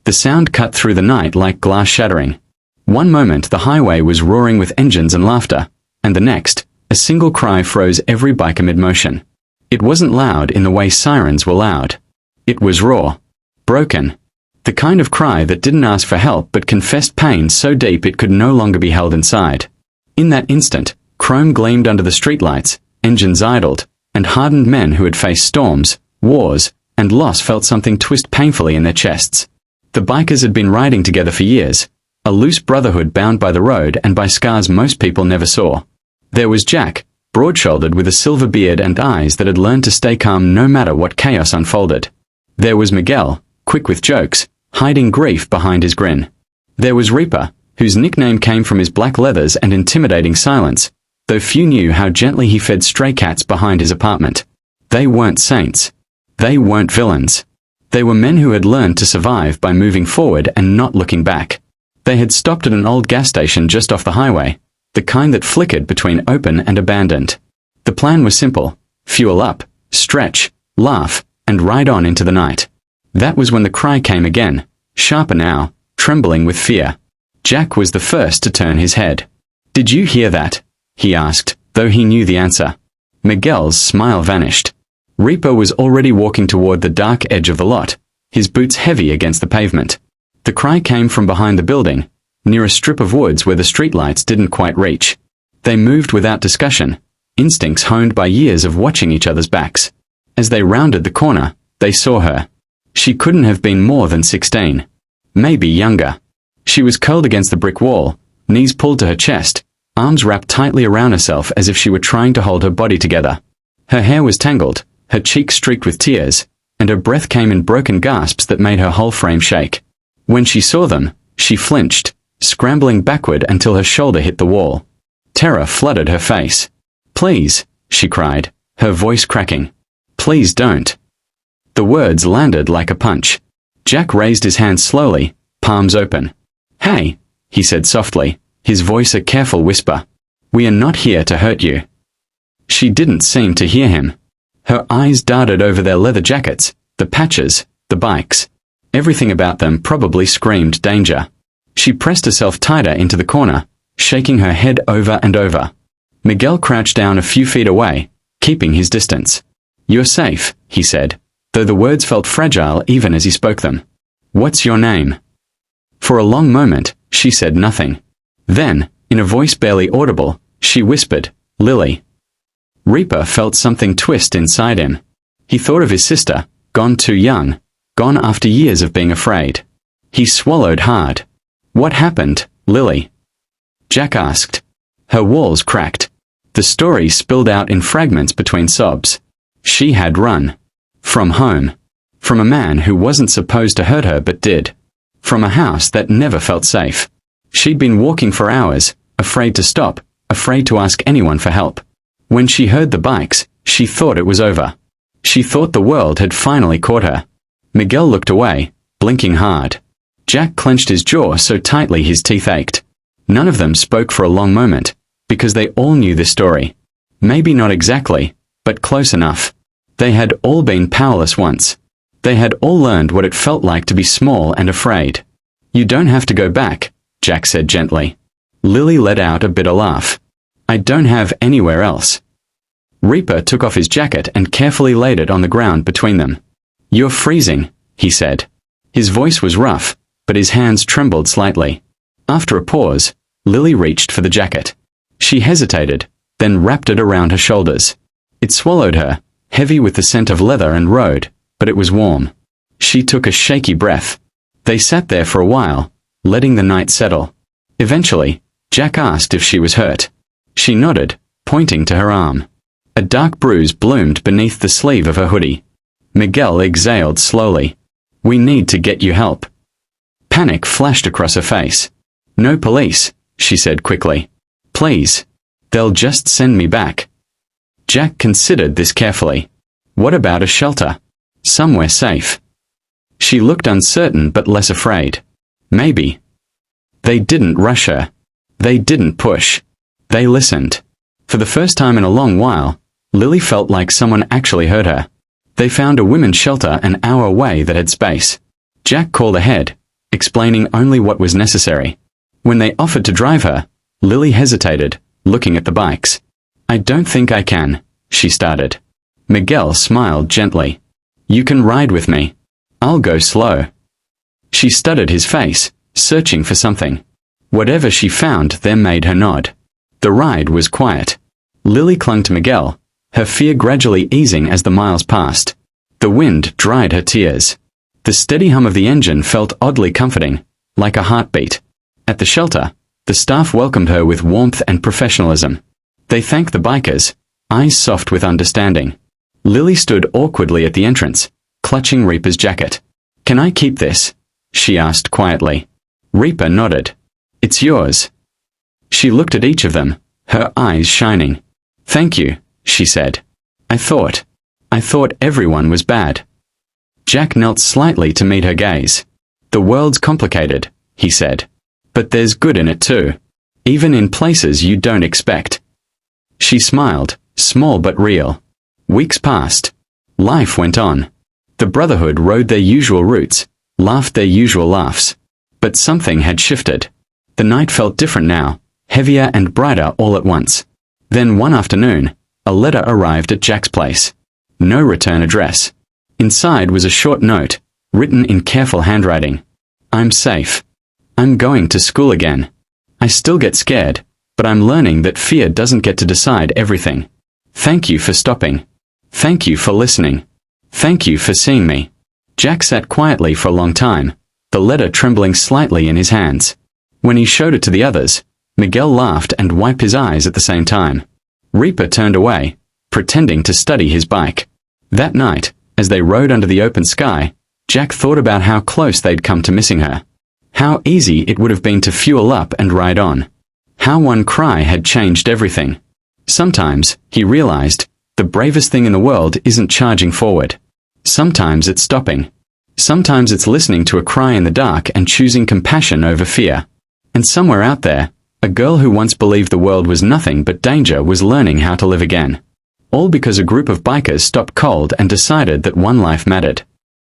The sound cut through the night like glass shattering. One moment the highway was roaring with engines and laughter, and the next, a single cry froze every biker mid-motion. It wasn't loud in the way sirens were loud. It was raw. Broken. The kind of cry that didn't ask for help but confessed pain so deep it could no longer be held inside. In that instant, chrome gleamed under the streetlights, engines idled, and hardened men who had faced storms, wars, and loss felt something twist painfully in their chests. The bikers had been riding together for years, a loose brotherhood bound by the road and by scars most people never saw. There was Jack, broad-shouldered with a silver beard and eyes that had learned to stay calm no matter what chaos unfolded. There was Miguel, quick with jokes, hiding grief behind his grin. There was Reaper, whose nickname came from his black leathers and intimidating silence, though few knew how gently he fed stray cats behind his apartment. They weren't saints. They weren't villains. They were men who had learned to survive by moving forward and not looking back. They had stopped at an old gas station just off the highway, the kind that flickered between open and abandoned. The plan was simple: fuel up, stretch, laugh, and ride on into the night. That was when the cry came again, sharper now, trembling with fear. Jack was the first to turn his head. "Did you hear that?" he asked, though he knew the answer. Miguel's smile vanished. Reaper was already walking toward the dark edge of the lot, his boots heavy against the pavement. The cry came from behind the building, near a strip of woods where the streetlights didn't quite reach. They moved without discussion, instincts honed by years of watching each other's backs. As they rounded the corner, they saw her. She couldn't have been more than 16. Maybe younger. She was curled against the brick wall, knees pulled to her chest, arms wrapped tightly around herself as if she were trying to hold her body together. Her hair was tangled, her cheeks streaked with tears, and her breath came in broken gasps that made her whole frame shake. When she saw them, she flinched, scrambling backward until her shoulder hit the wall. Terror flooded her face. "Please," she cried, her voice cracking. "Please don't." The words landed like a punch. Jack raised his hands slowly, palms open. "Hey," he said softly, his voice a careful whisper. "We are not here to hurt you." She didn't seem to hear him. Her eyes darted over their leather jackets, the patches, the bikes. Everything about them probably screamed danger. She pressed herself tighter into the corner, shaking her head over and over. Miguel crouched down a few feet away, keeping his distance. "You're safe," he said, though the words felt fragile even as he spoke them. "What's your name?" For a long moment, she said nothing. Then, in a voice barely audible, she whispered, "Lily." Reaper felt something twist inside him. He thought of his sister, gone too young, gone after years of being afraid. He swallowed hard. "What happened, Lily?" Jack asked. Her walls cracked. The story spilled out in fragments between sobs. She had run. From home. From a man who wasn't supposed to hurt her but did. From a house that never felt safe. She'd been walking for hours, afraid to stop, afraid to ask anyone for help. When she heard the bikes, she thought it was over. She thought the world had finally caught her. Miguel looked away, blinking hard. Jack clenched his jaw so tightly his teeth ached. None of them spoke for a long moment, because they all knew this story. Maybe not exactly, but close enough. They had all been powerless once. They had all learned what it felt like to be small and afraid. "You don't have to go back," Jack said gently. Lily let out a bitter laugh. "I don't have anywhere else." Reaper took off his jacket and carefully laid it on the ground between them. "You're freezing," he said. His voice was rough, but his hands trembled slightly. After a pause, Lily reached for the jacket. She hesitated, then wrapped it around her shoulders. It swallowed her, heavy with the scent of leather and road, but it was warm. She took a shaky breath. They sat there for a while, letting the night settle. Eventually, Jack asked if she was hurt. She nodded, pointing to her arm. A dark bruise bloomed beneath the sleeve of her hoodie. Miguel exhaled slowly. "We need to get you help." Panic flashed across her face. "No police," she said quickly. "Please. They'll just send me back." Jack considered this carefully. What about a shelter? Somewhere safe. She looked uncertain but less afraid. Maybe. They didn't rush her. They didn't push. They listened. For the first time in a long while, Lily felt like someone actually heard her. They found a women's shelter an hour away that had space. Jack called ahead, explaining only what was necessary. When they offered to drive her, Lily hesitated, looking at the bikes. "I don't think I can," she started. Miguel smiled gently. "You can ride with me. I'll go slow." She studied his face, searching for something. Whatever she found there made her nod. The ride was quiet. Lily clung to Miguel, her fear gradually easing as the miles passed. The wind dried her tears. The steady hum of the engine felt oddly comforting, like a heartbeat. At the shelter, the staff welcomed her with warmth and professionalism. They thanked the bikers, eyes soft with understanding. Lily stood awkwardly at the entrance, clutching Reaper's jacket. "Can I keep this?" she asked quietly. Reaper nodded. "It's yours." She looked at each of them, her eyes shining. "Thank you," she said. I thought everyone was bad." Jack knelt slightly to meet her gaze. "The world's complicated," he said. "But there's good in it too. Even in places you don't expect." She smiled, small but real. Weeks passed. Life went on. The Brotherhood rode their usual routes, laughed their usual laughs. But something had shifted. The night felt different now, heavier and brighter all at once. Then one afternoon, a letter arrived at Jack's place. No return address. Inside was a short note, written in careful handwriting. "I'm safe. I'm going to school again. I still get scared, but I'm learning that fear doesn't get to decide everything. Thank you for stopping. Thank you for listening. Thank you for seeing me." Jack sat quietly for a long time, the letter trembling slightly in his hands. When he showed it to the others, Miguel laughed and wiped his eyes at the same time. Reaper turned away, pretending to study his bike. That night, as they rode under the open sky, Jack thought about how close they'd come to missing her. How easy it would have been to fuel up and ride on. How one cry had changed everything. Sometimes, he realized, the bravest thing in the world isn't charging forward. Sometimes it's stopping. Sometimes it's listening to a cry in the dark and choosing compassion over fear. And somewhere out there, a girl who once believed the world was nothing but danger was learning how to live again. All because a group of bikers stopped cold and decided that one life mattered.